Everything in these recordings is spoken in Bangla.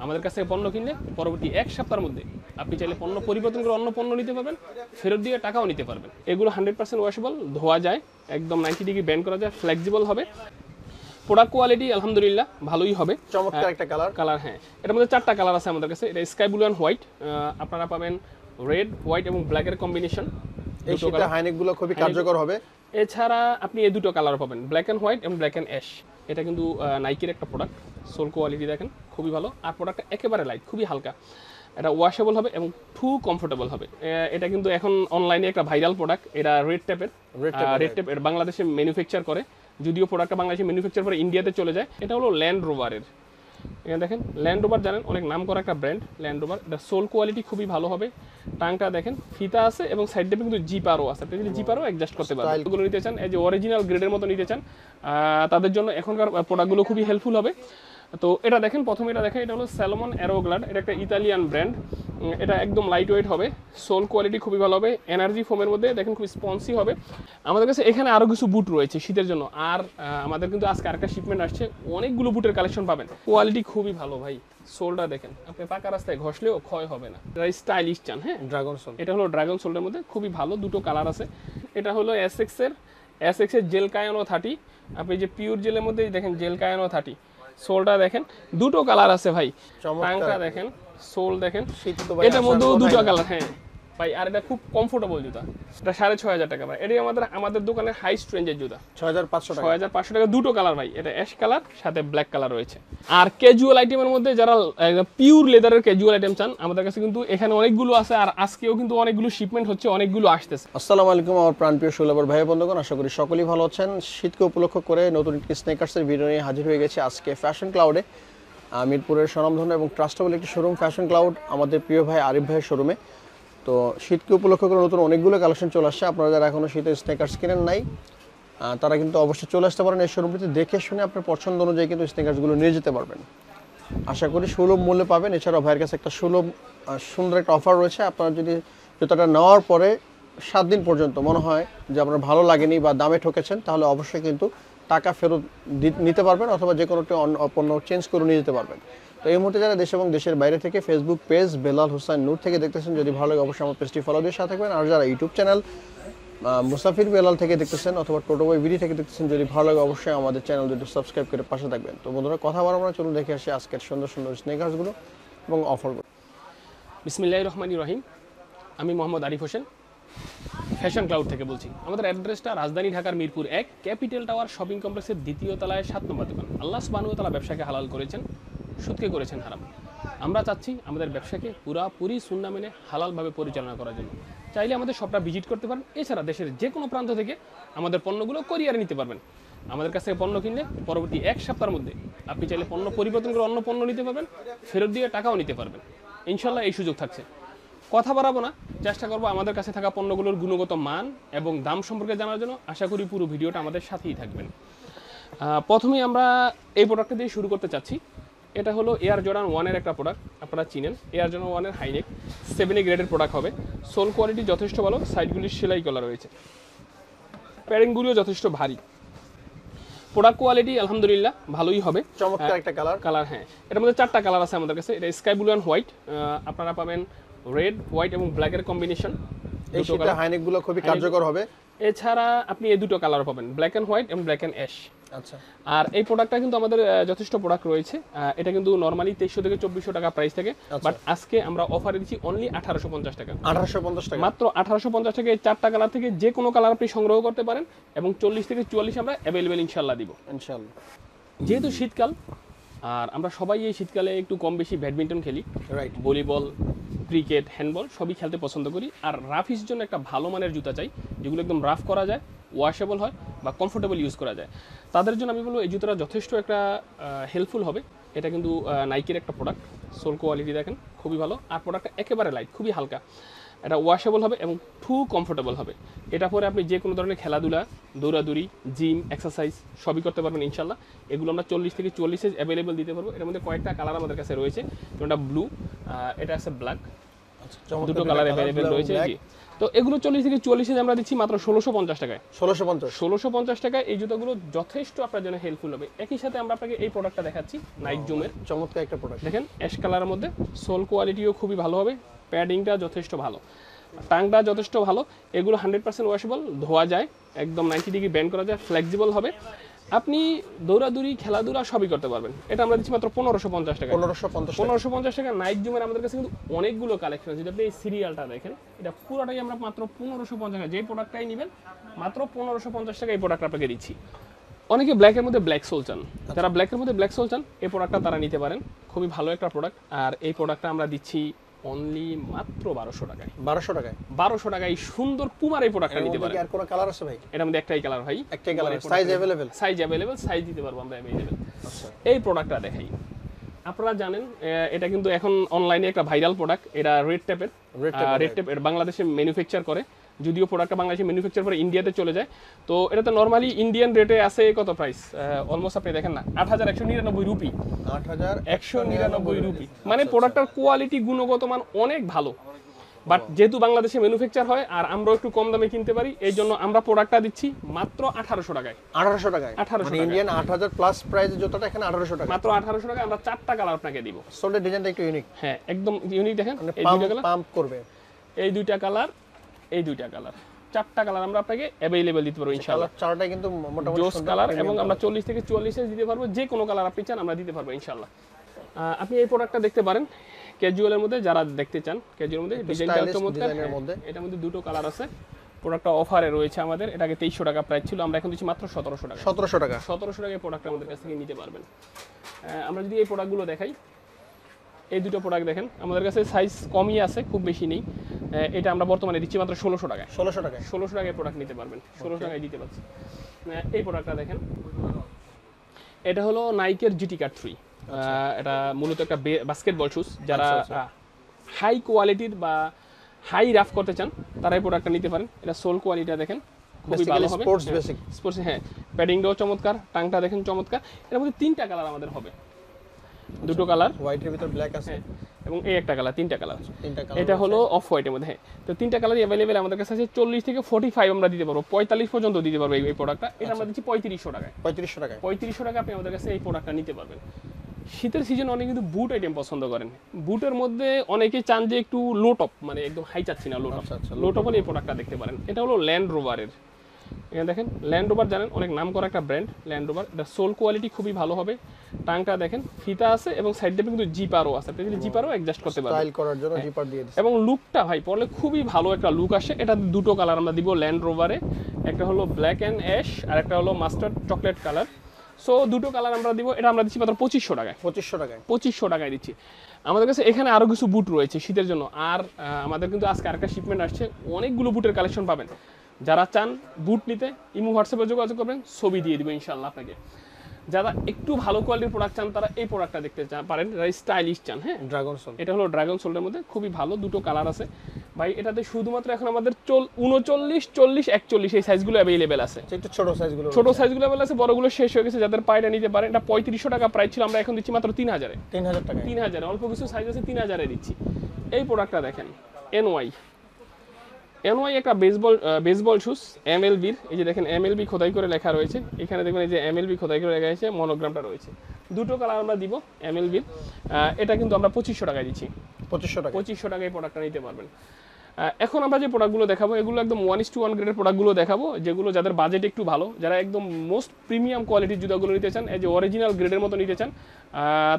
আমাদের কাছে পণ্য কিনলে পরবর্তী 1 সপ্তাহের মধ্যে আপনি চাইলে পণ্য পরিবর্তন করে অন্য পণ্য নিতে পারবেন, ফেরত দিয়ে টাকাও নিতে পারবেন। এগুলো 100% ওয়াশেবল, ধোয়া যায়, একদম 90 ডিগ্রি ব্যান্ড করা যায়, ফ্লেক্সিবল হবে। প্রোডাক্ট কোয়ালিটি আলহামদুলিল্লাহ ভালোই হবে। চমৎকার একটা কালার, হ্যাঁ, এটার মধ্যে 4টা কালার আছে আমাদের কাছে। এটা স্কাই ব্লু অ্যান্ড হোয়াইট, আপনারা পাবেন রেড, হোয়াইট এবং ব্ল্যাকের কম্বিনেশন। এই শীতে হাইনেক গুলো খুবই কার্যকর হবে। এছাড়া আপনি এই দুটো কালার পাবেন, ব্ল্যাক অ্যান্ড হোয়াইট এবং ব্ল্যাক অ্যান্ড অ্যাশ। এটা কিন্তু নাইকির একটা প্রোডাক্ট, সোল কোয়ালিটি দেখেন খুবই ভালো, আর প্রোডাক্টটা একেবারে লাইট, খুবই হালকা। এটা ওয়াশেবল হবে এবং খুব কমফোর্টেবল হবে। এটা কিন্তু এখন অনলাইনে একটা ভাইরাল প্রোডাক্ট। এটা রেড টেপ, এটা বাংলাদেশে ম্যানুফ্যাকচার করে, যদিও প্রোডাক্টটা বাংলাদেশে ম্যানুফ্যাকচার করে ইন্ডিয়াতে চলে যায়। এটা হলো ল্যান্ড রোভারের। এখানে দেখেন ল্যান্ড রোভার, জানেন অনেক নাম করা একটা ব্র্যান্ড ল্যান্ড রোভার। এটা সোল কোয়ালিটি খুবই ভালো হবে। টাংটা দেখেন ফিতা আছে এবং সাইড দিয়ে কিন্তু জিপারও আছে, আপনি যদি জিপারও অ্যাডজাস্ট করতে পারবেন। এগুলো নিতে চান, এই যে অরিজিনাল গ্রেডের মতো নিতে চান, তাদের জন্য এখনকার প্রোডাক্টগুলো খুবই হেল্পফুল হবে। তো এটা দেখেন, প্রথমে এটা দেখেন, এটা হলো স্যালোমন অ্যারোগ্লাড। এটা একটা ইতালিয়ান ব্র্যান্ড। এটা একদম লাইট ওয়েট হবে, সোল কোয়ালিটি খুবই ভালো হবে, এনার্জি ফোমের মধ্যে দেখেন খুব স্পঞ্জি হবে। আমাদের কাছে এখানে আরও কিছু বুট রয়েছে শীতের জন্য। আর আমাদের কিন্তু আজকে আরেকটা শিপমেন্ট আসছে, অনেকগুলো বুটের কালেকশন পাবেন। কোয়ালিটি খুবই ভালো ভাই, সোলটা দেখেন, আপনি পাকা রাস্তায় ঘষলেও ক্ষয় হবে না। এটা স্টাইলিশ চান, হ্যাঁ ড্রাগন সোল, এটা হলো ড্রাগন সোলের মধ্যে খুবই ভালো, দুটো কালার আছে। এটা হলো এসএক্স এর জেল কায়ানো 30। আপনি যে পিওর জেলের মধ্যে দেখেন জেল কায়ানো 30, সোলটা দেখেন দুটো কালার আছে ভাই, টাংটা দেখেন, সোল দেখেন, এটার মধ্যেও দুটো কালার। হ্যাঁ ভাই, আর এটা খুব কমফোর্টেবল জুতা। এটা 6500 টাকা ভাই। এটাই আমাদের দোকানের হাইস্ট রেঞ্জের জুতা, 6500 টাকা, দুটো কালার ভাই। এটা অ্যাশ কালার সাথে ব্ল্যাক কালার রয়েছে। আর ক্যাজুয়াল আইটেমের মধ্যে যারা পিওর লেদারের ক্যাজুয়াল আইটেম চান, আমাদের কাছে কিন্তু এখানে অনেকগুলো আছে, আর আজকেও কিন্তু অনেকগুলো শিপমেন্ট হচ্ছে, অনেকগুলো আসতেছে। আসসালামু আলাইকুম আমার প্রাণপ্রিয় শৈলাবর ভাই বন্ধুগণ, আশা করি সকলেই ভালো আছেন। শীতকে উপলক্ষ করে নতুন একটি স্নেকার্সের ভিডিও নিয়ে হাজির হয়ে গেছি আজকে ফ্যাশন ক্লাউডে, মিরপুরের স্বনামধন্য এবং ট্রাস্টেবল একটি শোরুম ফ্যাশন ক্লাউড, আমাদের প্রিয় ভাই আরিফ ভাইয়ের শোরুমে। তো শীতকে উপলক্ষ করে নতুন অনেকগুলো কালেকশন চলে আসছে। আপনারা যারা এখনও শীতের স্নেকার্স কিনেন নাই, তারা কিন্তু অবশ্যই চলে আসতে পারেন এই শোরুমটিতে। দেখে শুনে আপনার পছন্দ অনুযায়ী কিন্তু স্নেকার্সগুলো নিয়ে যেতে পারবেন। আশা করি সুলভ মূল্যে পাবেন। এছাড়াও ভাইয়ের কাছে একটা সুন্দর একটা অফার রয়েছে। আপনারা যদি জুতাটা নেওয়ার পরে 7 দিন পর্যন্ত মনে হয় যে আপনার ভালো লাগেনি বা দামে ঠকেছেন, তাহলে অবশ্যই কিন্তু টাকা ফেরত নিতে পারবেন, অথবা যে কোনো পণ্য চেঞ্জ করে নিয়ে যেতে পারবেন। তো এই মুহূর্তে যারা দেশ এবং দেশের বাইরে থেকে ফেসবুক পেজ বেলাল হোসেন নূর থেকে দেখতেছেন, যদি ভালো লাগে অবশ্যই আমার পেজটি ফলো দিয়ে সাথে থাকবেন। আর যারা ইউটিউব চ্যানেল মুসাফির বেলাল থেকে দেখতেছেন অথবা টোটোবই ভিডি থেকে দেখতেছেন, যদি ভালো লাগে অবশ্যই আমাদের চ্যানেল দুটো সাবস্ক্রাইব করে পাশে থাকবেন। তো বন্ধুরা, কথা বলা আমরা চলুন দেখে আসি আজকের সুন্দর সুন্দর স্নেকার্সগুলো এবং অফারগুলো। বিসমিল্লাহির রহমানির রহিম। আমি মোহাম্মদ আরিফ হোসেন, ফ্যাশন ক্লাউড থেকে বলছি। আমাদের অ্যাড্রেসটা রাজধানী ঢাকার মিরপুর 1 ক্যাপিটাল টাওয়ার শপিং কমপ্লেক্সের 2য় তলায় 7 নম্বর দোকান। আল্লাহ সুবহানাহু ওয়া তাআলা ব্যবসাকে হালাল করেছেন, সুদকে করেছেন হারাম। আমরা চাচ্ছি আমাদের ব্যবসাকে পুরাপুরি সুন্নাহ মেনে হালালভাবে পরিচালনা করার জন্য। চাইলে আমাদের শপটা ভিজিট করতে পারেন। এছাড়া দেশের যে কোনো প্রান্ত থেকে আমাদের পণ্যগুলো কোরিয়ারে নিতে পারবেন। আমাদের কাছে পণ্য কিনলে পরবর্তী 1 সপ্তাহের মধ্যে আপনি চাইলে পণ্য পরিবর্তন করে অন্য পণ্য নিতে পারবেন, ফেরত দিয়ে টাকাও নিতে পারবেন। ইনশাল্লাহ এই সুযোগ থাকছে। কথা বাড়াবো না, চেষ্টা করবো আমাদের কাছে থাকা পণ্যগুলোর গুণগত মান এবং দাম সম্পর্কে জানার জন্য। আশা করি পুরো ভিডিওটা আমাদের সাথেই থাকবেন। প্রথমেই আমরা এই প্রোডাক্টটা দিয়ে শুরু করতে চাচ্ছি। এটা হলো এয়ার জর্ডান 1-এর একটা প্রোডাক্ট, আপনারা চিনেন। এয়ার জর্ডান 1-এর হাইনেক 7 গ্রেডের প্রোডাক্ট হবে। সোল কোয়ালিটি যথেষ্ট ভালো, সাইডগুলির সেলাই করা রয়েছে, প্যাডিংগুলিও যথেষ্ট ভারী। প্রোডাক্ট কোয়ালিটি আলহামদুলিল্লাহ ভালোই হবে। চমৎকার একটা কালার, হ্যাঁ, এটার মধ্যে 4টা কালার আছে আমাদের কাছে। এটা স্কাই ব্লু অ্যান্ড হোয়াইট, আপনারা পাবেন রেড, হোয়াইট এবং ব্ল্যাকের কম্বিনেশন। এই শীতে হাইনেকগুলো খুবই কার্যকর হবে। এছাড়া আপনি এই দুটো কালার পাবেন, ব্ল্যাক অ্যান্ড হোয়াইট এবং ব্ল্যাক অ্যান্ড অ্যাশ। আচ্ছা, আর এই প্রোডাক্টটা কিন্তু আমাদের যথেষ্ট প্রোডাক্ট রয়েছে। এটা কিন্তু নরমালি 2300 থেকে 2400 টাকা প্রাইস থাকে, বাট আজকে আমরা অফারে দিচ্ছি অনলি 1850 টাকা। 1850 টাকা, মাত্র 1850 টাকা। এই 4টা কালার থেকে যে কোনো কালার আপনি সংগ্রহ করতে পারেন এবং 40 থেকে 44 আমরা অ্যাভেলেবেল ইনশাল্লাহ দিব। ইনশাআল্লাহ। যেহেতু শীতকাল, আর আমরা সবাই এই শীতকালে একটু কম বেশি ব্যাডমিন্টন খেলি, রাইট, ভলিবল, ক্রিকেট, হ্যান্ডবল সবই খেলতে পছন্দ করি। আর রাফিস জন্য একটা ভালো মানের জুতা চাই, যেগুলো একদম রাফ করা যায়, ওয়াশেবল হয় বা কমফোর্টেবল ইউজ করা যায়। তাদের জন্য আমি বলবো এই জুতাটা যথেষ্ট একটা হেল্পফুল হবে। এটা কিন্তু নাইকির একটা প্রোডাক্ট, সোল কোয়ালিটি দেখেন খুবই ভালো, আর প্রোডাক্টটা একেবারে লাইট, খুবই হালকা। এটা ওয়াশেবল হবে এবং খুব কমফোর্টেবল হবে। এটা পরে আপনি যে কোনো ধরনের খেলাধুলা, দৌড়াদৌড়ি, জিম, এক্সারসাইজ সবই করতে পারবেন ইনশাল্লাহ। এগুলো আমরা 40 থেকে 44 অ্যাভেলেবেল দিতে পারবো। এর মধ্যে কয়েকটা কালার আমাদের কাছে রয়েছে, যেমনটা ব্লু, এটা আছে ব্ল্যাক, দুটো কালার अवेलेबल রয়েছে জি। তো এগুলো 40 থেকে 44 আমরা দিচ্ছি মাত্র 1650 টাকায়। 1650 টাকায় এই জুতাগুলো যথেষ্ট আপনার জন্য হেল্পফুল হবে। একই সাথে আমরা আপনাকে এই প্রোডাক্টটা দেখাচ্ছি নাইক জুমের, চমৎকার একটা প্রোডাক্ট। দেখেন অ্যাশ কালারের মধ্যে, সোল কোয়ালিটিও খুবই ভালো হবে, প্যাডিংটা যথেষ্ট ভালো, টাংটা যথেষ্ট ভালো। এগুলো 100% ওয়াশেবল, ধোয়া যায়, একদম 90 ডিগ্রি বেন্ড করা যায়, ফ্লেক্সিবল হবে। আপনি দৌড়াদৌড়ি খেলাধুলা সবই করতে পারবেন। এটা আমরা দিচ্ছি মাত্র 1550 টাকা। 1550 টাকা। নাইক জুমের আমাদের কাছে কিন্তু অনেকগুলো কালেকশন আছে। যদি আপনি এই সিরিয়ালটা দেখেন, এটা পুরোটাই আমরা মাত্র 1550 টাকা, যে প্রোডাক্টটাই নেবেন মাত্র 1550 টাকা এই প্রোডাক্ট আপনাকে দিচ্ছি। অনেকে ব্ল্যাকের মধ্যে ব্ল্যাক সোল চান, যারা ব্ল্যাকের মধ্যে ব্ল্যাক সোল চান এই প্রোডাক্টটা তারা নিতে পারেন, খুবই ভালো একটা প্রোডাক্ট। আর এই প্রোডাক্টটা আমরা দিচ্ছি অনলি মাত্র 1200 টাকায়। 1200 টাকায় সুন্দর পুমার এই প্রোডাক্টটা নিতে পারেন। আর কোন কালার আছে ভাই? এটার মধ্যে একটাই কালার ভাই, একটাই colour. Size available? Size available, size দিতে পারবো আমরা अवेलेबल। আচ্ছা, এই প্রোডাক্টটা দেখাই। আপনারা জানেন এটা কিন্তু এখন অনলাইনে একটা ভাইরাল প্রোডাক্ট। এটা রেড টেপ এটা বাংলাদেশে ম্যানুফ্যাকচার করে, যদিও প্রোডাক্টটা বাংলাদেশে ম্যানুফ্যাকচার করে ইন্ডিয়াতে চলে যায়। তো এটা তো নরমালি ইন্ডিয়ান রেটে আছে কত প্রাইস, অলমোস্ট আপনি দেখেন না 8199 রুপি। 8199 রুপি মানে প্রোডাক্টটার কোয়ালিটি গুণগত মান অনেক ভালো। বাট যেহেতু বাংলাদেশে ম্যানুফ্যাকচার হয় আর আমরা একটু কম দামে কিনতে পারি, এই জন্য আমরা প্রোডাক্টটা দিচ্ছি মাত্র 1800 টাকায়। 1800 টাকায়? 1800 মানে ইন্ডিয়ান 8000 প্লাস প্রাইসের জুতাটা এখানে 1800 টাকা, মাত্র 1800 টাকায়। আমরা 4টা কালার আপনাকে দিব। সোলের ডিজাইনটা একটু ইউনিক। হ্যাঁ, একদম ইউনিক। দেখেন এই দুইটা কালার পাম্প করবে, এই দুইটা কালার, এই দুইটা কালার, 4টা কালার আমরা আপনাকে अवेलेबल দিতে পারবো ইনশাআল্লাহ। চারটাই কিন্তু মোটামুটি জোস কালার, এবং আমরা 40 থেকে 44 এ দিতে পারবো। যে কোনো কালার আপনি চান আমরা দিতে পারবো ইনশাআল্লাহ। আপনি এই প্রোডাক্টটা দেখতে পারেন ক্যাজুয়ালের মধ্যে, যারা দেখতে চান ক্যাজুয়ালের মধ্যে, ডিজাইনটা চমৎকার। এটার মধ্যে দুটো কালার আছে। প্রোডাক্টটা অফারে রয়েছে আমাদের, এটাকে 2300 টাকা প্রাইস ছিল, আমরা এখন দিচ্ছি মাত্র 1700 টাকা। 1700 টাকা। 1700 টাকায় প্রোডাক্ট আমাদের কাছ থেকে নিতে পারবেন। আমরা যদি এই প্রোডাক্টগুলো দেখাই, এই দুটো প্রোডাক্ট দেখেন আমাদের কাছে সাইজ কমই আছে, খুব বেশি নেই। এটা আমরা বর্তমানে দিচ্ছি মাত্র 1600 টাকায়। 1600 টাকায়? 1600 টাকায় প্রোডাক্ট নিতে পারবেন, 1600 টাকায় দিতে পারছি। এই প্রোডাক্টটা দেখেন, এটা হলো নাইকের জিটি কাট 3। এটা মূলত একটা বাস্কেটবল শুজ। যারা হাই কোয়ালিটির বা হাই রাফ করতে চান তারা এই প্রোডাক্টটা নিতে পারেন। এটা সোল কোয়ালিটিটা দেখেন খুবই ভালো হবে, স্পোর্টস বেসিক। স্পোর্টস, হ্যাঁ। প্যাডিংটাও চমৎকার, টাংটা দেখেন চমৎকার। এর মধ্যে 3টা কালার আমাদের হবে, দুটো কালার, হোয়াইটের ভিতর ব্ল্যাক আছে এবং এই একটা কালার, 3টা কালার। এটা হলো অফ হোয়াইটের মধ্যে। হ্যাঁ, তো 3টা কালারই अवेलेबल আমাদের কাছে আছে। 40 থেকে 45 আমরা দিতে পারবো, 45 পর্যন্ত দিতে পারবো এই প্রোডাক্টটা। এটা আমরা দিচ্ছি 3500 টাকায়। 3500 টাকায়? 3500 টাকা আপনি আমাদের কাছে এই প্রোডাক্টটা নিতে পারবেন। শীতের সিজনে অনেকে কিন্তু বুট আইটেম পছন্দ করেন। বুটের মধ্যে অনেকে চান যে একটু লো টপ, মানে একদম হাই চাচ্ছি না, লো টপ। লো টপ হলে এই প্রোডাক্টটা দেখতে পারেন। এটা হলো ল্যান্ড রোভারের। এখানে দেখেন ল্যান্ড রোভার, জানেন অনেক নাম করা একটা ব্র্যান্ড ল্যান্ড রোভার। এটা সোল কোয়ালিটি খুবই ভালো হবে, টাংটা দেখেন ফিতা আছে, এবং সাইড দিয়ে কিন্তু জিপারও আছে, আপনি জিপারও অ্যাডজাস্ট করতে পারবেন, স্টাইল করার জন্য জিপার দিয়ে দিয়েছে। এবং লুকটা ভাই পরলে খুবই ভালো একটা লুক আসে। এটা দুটো কালার আমরা দিব ল্যান্ড রোভারে, একটা হলো ব্ল্যাক অ্যান্ড অ্যাশ আর একটা হলো মাস্টার্ড চকলেট কালার। সো দুটো কালার আমরা দিব। এটা আমরা দিচ্ছি মাত্র 2500 টাকায়। 2500 টাকায়? 2500 টাকায় দিচ্ছি। আমাদের কাছে এখানে আরো কিছু বুট রয়েছে শীতের জন্য। আর আমাদের কিন্তু আজকে আরেকটা শিপমেন্ট আসছে, অনেকগুলো বুটের কালেকশন পাবেন। যারা চান বুট নিতে ইমো হোয়াটসঅ্যাপে যোগাযোগ করবেন, ছবি দিয়ে দিব ইনশাআল্লাহ আপনাকে। যারা একটু ভালো কোয়ালিটির প্রোডাক্ট চান তারা এই প্রোডাক্টটা দেখতে পারেন, যারা স্টাইলিশ চান। হ্যাঁ, ড্রাগন সোল। এটা হলো ড্রাগন সোলের মধ্যে খুবই ভালো, দুটো কালার আছে ভাই। এটাতে শুধুমাত্র এখন আমাদের 39, 40, 41 এই সাইজগুলো अवेलेबल আছে। একটু ছোট সাইজগুলো? ছোট সাইজগুলো अवेलेबल আছে, বড়গুলো শেষ হয়ে গেছে। যাদের পায়টা নিতে পারেন, এটা 3500 টাকা প্রাইস ছিল, আমরা এখন দিচ্ছি মাত্র 3000 এ। 3000 টাকা? 3000, অল্প কিছু সাইজ আছে, 3000 এ দিচ্ছি। এই প্রোডাক্টটা দেখেন, এনওয়াই একটা বেসবল শুজ এমএলবির। এই যে দেখেন এমএলবি খোদাই করে লেখা রয়েছে, এখানে দেখবেন এই যে এমএলবি খোদাই করে লেখা আছে, মনোগ্রামটা রয়েছে। দুটো কালার আমরা দিব এমএলবির। এটা কিন্তু আমরা 2500 টাকায় দিচ্ছি। 2500 টাকা? 2500 টাকায় এই প্রোডাক্টটা নিতে পারবেন। এখন আমরা যে প্রোডাক্টগুলো দেখাবো এগুলো একদম 1:1 গ্রেডের প্রোডাক্টগুলো দেখাবো, যেগুলো যাদের বাজেট একটু ভালো, যারা একদম মোস্ট প্রিমিয়াম কোয়ালিটির জুতাগুলো নিতে চান, এই যে অরিজিনাল গ্রেডের মতো নিতে চান,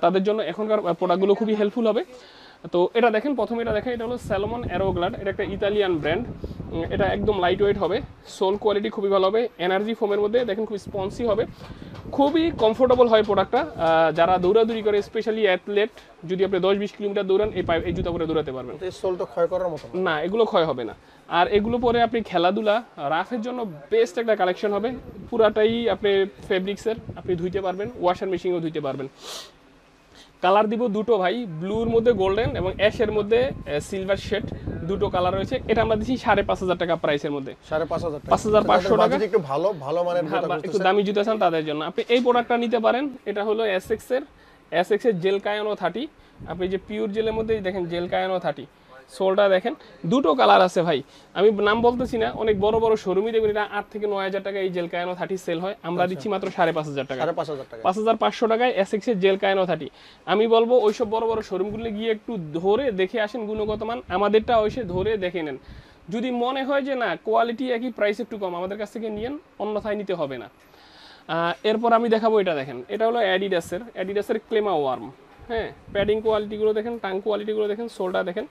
তাদের জন্য এখনকার প্রোডাক্টগুলো খুবই হেল্পফুল হবে। তো এটা দেখেন, প্রথমে এটা দেখেন, এটা হলো স্যালোমন অ্যারোগ্লাড। এটা একটা ইতালিয়ান ব্র্যান্ড। এটা একদম লাইট ওয়েট হবে, সোল কোয়ালিটি খুবই ভালো হবে, এনার্জি ফোমের মধ্যে দেখেন খুব স্পঞ্জি হবে, খুবই কমফোর্টেবল হয় প্রোডাক্টটা। যারা দৌড়াদৌড়ি করে, স্পেশালি অ্যাথলেট, যদি আপনি 10-20 কিলোমিটার দৌড়ান এই জুতা পরে দৌড়াতে পারবেন। এই সোল তো ক্ষয় করার মতো না, এগুলো ক্ষয় হবে না। আর এগুলো পরে আপনি খেলাধুলা রাফের জন্য বেস্ট একটা কালেকশন হবে। পুরাটাই আপনি ফেব্রিক্সের, আপনি ধুইতে পারবেন, ওয়াশার মেশিনেও ধুইতে পারবেন। কালার দিব দুটো ভাই, ব্লুর মধ্যে গোল্ডেন এবং অ্যাশের মধ্যে সিলভার শেড, দুটো কালার রয়েছে। এটা আমরা দিচ্ছি 5500 টাকা প্রাইসের মধ্যে। 5500 টাকা। একটু ভালো মানের একটু দামি জুতা চান তাদের জন্য আপনি এই প্রোডাক্টটা নিতে পারেন। এটা হলো এসএক্স এর জেল কায়ানো 30। আপনি যে পিওর জেলের মধ্যে দেখেন জেল কায়ানো 30, সোলটা দেখেন, দুটো কালার আছে ভাই, আমি নাম বলতেছি না, অনেক বড় বড় শোরুমই দেখবেন এটা 8 থেকে 9,000 টাকা এই জেল কায়ানো 30 সেল হয়, আমরা দিচ্ছি মাত্র 5,500 টাকা, 5,500 টাকা, 5,500 টাকায় এসএক্স এর জেল কায়ানো 30। আমি বলবো ওইসব বড় বড় শোরুমগুলো গিয়ে একটু ধরে দেখে আসেন গুণগত মান, আমাদেরটা ওইসে ধরে দেখে নেন, যদি মনে হয় যে না কোয়ালিটি একই প্রাইস একটু কম, আমাদের কাছ থেকে নিয়েন, অন্যথায় নিতে হবে না। এরপর আমি দেখাবো এটা দেখেন, এটা হলো অ্যাডিডাসের ক্লেমা ওয়ার্ম। হ্যাঁ, প্যাডিং কোয়ালিটিগুলো দেখেন, টাং কোয়ালিটিগুলো দেখেন, সোলটা দেখেন,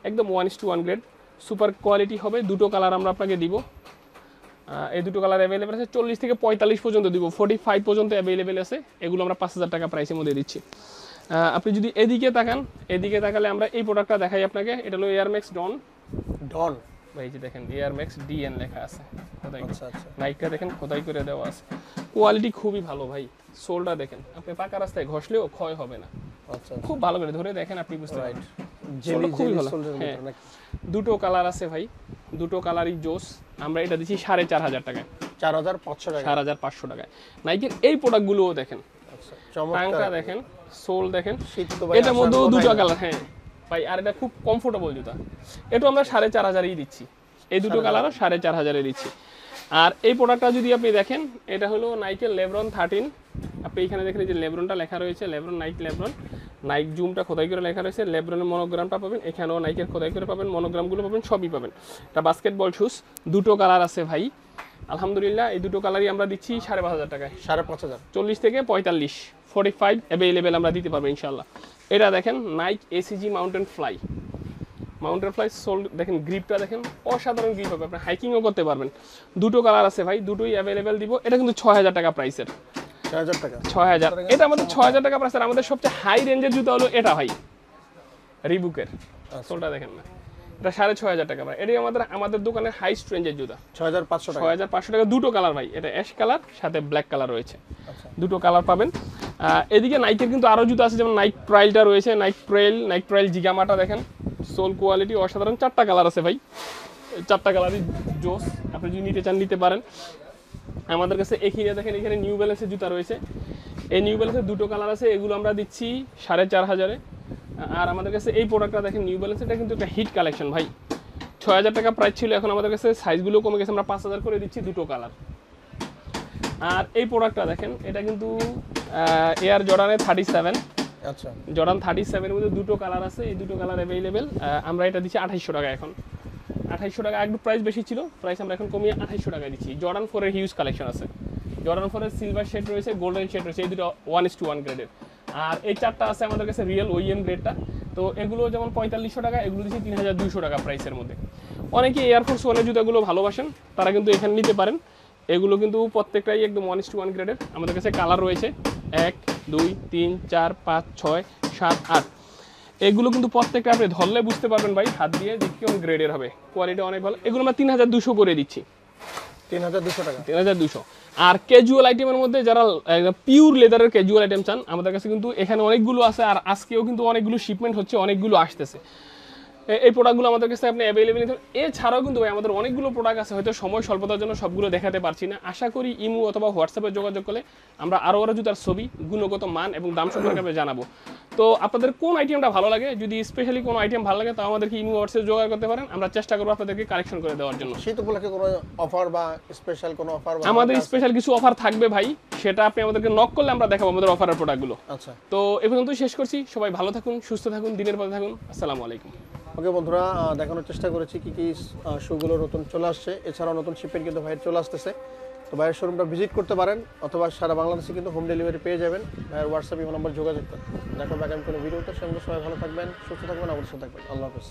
একদম 1:1 গ্রেড সুপার কোয়ালিটি হবে। দুটো কালার আমরা আপনাকে দিব, এই দুটো কালার অ্যাভেলেবেল আছে, 40 থেকে 45 পর্যন্ত দিব, 45 পর্যন্ত অ্যাভেলেবেল আছে। এগুলো আমরা 5,000 টাকা প্রাইসের মধ্যে দিচ্ছি। আপনি যদি এদিকে তাকান, এদিকে তাকালে আমরা এই প্রোডাক্টটা দেখাই আপনাকে, এটা হলো এয়ার ম্যাক্স ডন। ভাই যে দেখেন এয়ার ম্যাক্স ডিএন লেখা আছে, নাইকটা দেখেন খোদাই করে দেওয়া আছে, কোয়ালিটি খুবই ভালো ভাই। সোলটা দেখেন, আপনি পাকা রাস্তায় ঘষলেও ক্ষয় হবে না, খুব ভালো করে ধরে দেখেন আপনি বুঝতে পারবেন, খুবই ভালো। হ্যাঁ, দুটো কালার আছে ভাই, দুটো কালারই জোস। আমরা এটা দিচ্ছি 4,500 টাকায়, 4,500 টাকায়। নাইকের এই প্রোডাক্টগুলোও দেখেন, টাংটা দেখেন, সোল দেখেন, এটার মধ্যেও দুটো কালার। হ্যাঁ ভাই, আর এটা খুব কমফোর্টেবল জুতা, এটা আমরা 4,500-ই দিচ্ছি, এই দুটো কালারও 4,500-এ দিচ্ছি। আর এই প্রোডাক্টটা যদি আপনি দেখেন, এটা হলো নাইকের লেব্রন 13। আপনি এখানে দেখেন যে লেব্রনটা লেখা রয়েছে, লেব্রন, নাইক জুমটা খোদাই করে লেখা রয়েছে, লেব্রনের মনোগ্রামটা পাবেন, এখানেও নাইকের খোদাই করে পাবেন, মনোগ্রামগুলো পাবেন, সবই পাবেন। এটা বাস্কেটবল শুজ, দুটো কালার আছে ভাই, আলহামদুলিল্লাহ এই দুটো কালারই আমরা দিচ্ছি 5,500 টাকায়, 5,500, 40 থেকে 45, 45 অ্যাভেলেবেল আমরা দিতে পারবো ইনশাল্লাহ। এটা দেখেন Nike ACG mountain fly sole দেখেন, গ্রিপটা দেখেন, অসাধারণ গ্রিপ হবে, আপনি হাইকিংও করতে পারবেন। দুটো কালার আছে ভাই, দুটোই অ্যাভেলেবেল দিব। এটা কিন্তু 6,000 টাকা প্রাইসের, 6,000, এটা আমাদের 6,000 টাকা প্রাইসের। আমাদের সবচেয়ে হাই রেঞ্জের জুতা হলো এটা ভাই, রিবুকের সোলটা দেখেন না, এটা 6,500 টাকা ভাই। এটাই আমাদের দোকানের হাইস্ট রেঞ্জের জুতা, 6,500 টাকা। দুটো কালার ভাই, এটা অ্যাশ কালার সাথে ব্ল্যাক কালার রয়েছে, দুটো কালার পাবেন। এদিকে নাইকের কিন্তু আরো জুতা আছে, যেমন নাইক প্রাইলটা রয়েছে, নাইক প্রাইল জিগামাটা দেখেন, সোল কোয়ালিটি অসাধারণ। 4টা কালার আছে ভাই, 4টা কালারই জোস, আপনি যদি নিতে চান নিতে পারেন। আমাদের কাছে এখানে দেখেন, এখানে নিউ ব্যালেন্সের জুতা রয়েছে, এই নিউ ব্যালেন্সের দুটো কালার আছে, এগুলো আমরা দিচ্ছি 4,500-এ। আর আমাদের কাছে এই প্রোডাক্টটা দেখেন নিউ ব্যালেন্স, এটা কিন্তু একটা হিট কালেকশন ভাই, 6,000 টাকা প্রাইস ছিল, এখন আমাদের কাছে সাইজগুলো কমে গেছে, আমরা 5,000 করে দিচ্ছি, দুটো কালার। আর এই প্রোডাক্টটা দেখেন, এটা কিন্তু এয়ার জর্ডানের 37, আচ্ছা, জর্ডান 37-এর মধ্যে দুটো কালার আছে, এই দুটো কালার অ্যাভেলেবেল। আমরা এটা দিচ্ছি 2,800 টাকা, এখন 2,800 টাকা, একটু প্রাইস বেশি ছিল, প্রাইস আমরা এখন কমিয়ে 2,800 টাকায় দিচ্ছি। জর্ডান 4-এর হিউজ কালেকশন আছে, জর্ডান 4-এর সিলভার শেড রয়েছে, গোল্ডেন শেড রয়েছে, এই দুটো 1:1 গ্রেডের। আর এই 4টা আছে আমাদের কাছে রিয়েল ওইএম গ্রেডটা, তো এগুলো যেমন 4,500 টাকা, এগুলো দিচ্ছি 3,200 টাকা প্রাইসের মধ্যে। অনেকে এয়ারফোর্স 1-এর জুতাগুলো ভালোবাসেন, তারা কিন্তু এখানে নিতে পারেন। এগুলো কিন্তু প্রত্যেকটাই একদম 1:1 গ্রেডের। আমাদের কাছে কালার রয়েছে 1, 2, 3, 4, 5, 6, 7, 8। এগুলো কিন্তু প্রত্যেকটা আপনি ধরলে বুঝতে পারবেন ভাই, হাত দিয়ে যে কেমন গ্রেডের হবে, কোয়ালিটি অনেক ভালো। এগুলো আমরা 3,200 করে দিচ্ছি, 3,200 টাকা, 3,200। আর ক্যাজুয়াল আইটেমের মধ্যে যারা পিওর লেদারের ক্যাজুয়াল আইটেম চান, আমাদের কাছে কিন্তু এখানে অনেকগুলো আছে, আর আজকেও কিন্তু অনেকগুলো শিপমেন্ট হচ্ছে, অনেকগুলো আসতেছে। এই প্রোডাক্টগুলো আমাদের কাছে আপনি অ্যাভেলেবেল। এছাড়াও কিন্তু ভাই আমাদের অনেকগুলো প্রোডাক্ট আছে, হয়তো সময় স্বল্পতার জন্য সবগুলো দেখাতে পারছি না। আশা করি ইমো অথবা হোয়াটসঅ্যাপে যোগাযোগ করলে আমরা আরও জুতার ছবি, গুণগত মান এবং দাম সম্পর্কে আমরা জানাবো। তো আপনাদের কোন আইটেমটা ভালো লাগে, যদি স্পেশালি কোনো আইটেম ভালো লাগে, তাও আমাদেরকে ইমো হোয়াটসঅ্যাপে যোগাযোগ করতে পারেন, আমরা চেষ্টা করবো আপনাদেরকে কালেকশন করে দেওয়ার জন্য। শীত উপলক্ষে কোনো অফার বা স্পেশাল কোনো অফার? আমাদের স্পেশাল কিছু অফার থাকবে ভাই, সেটা আপনি আমাদেরকে নক করলে আমরা দেখাবো আমাদের অফারের প্রোডাক্টগুলো। আচ্ছা, তো এ পর্যন্তই শেষ করছি। সবাই ভালো থাকুন, সুস্থ থাকুন, দিনের পথে থাকুন। আসসালামু আলাইকুম। ওকে বন্ধুরা, দেখানোর চেষ্টা করেছি কি কি শুগুলো নতুন চলে আসছে, এছাড়াও নতুন শিপমেন্ট কিন্তু ভাইয়ের চলে আসতেছে। তো ভাইয়ের শোরুমটা ভিজিট করতে পারেন, অথবা সারা বাংলাদেশে কিন্তু হোম ডেলিভারি পেয়ে যাবেন। ভাইয়ের হোয়াটসঅ্যাপ ইমো নাম্বার যোগাযোগ করেন। দেখা হবে আগামী কোনো ভিডিওতে। সঙ্গে সবাই ভালো থাকবেন, সুস্থ থাকবেন, অবশ্যই থাকবেন। আল্লাহ হাফেজ।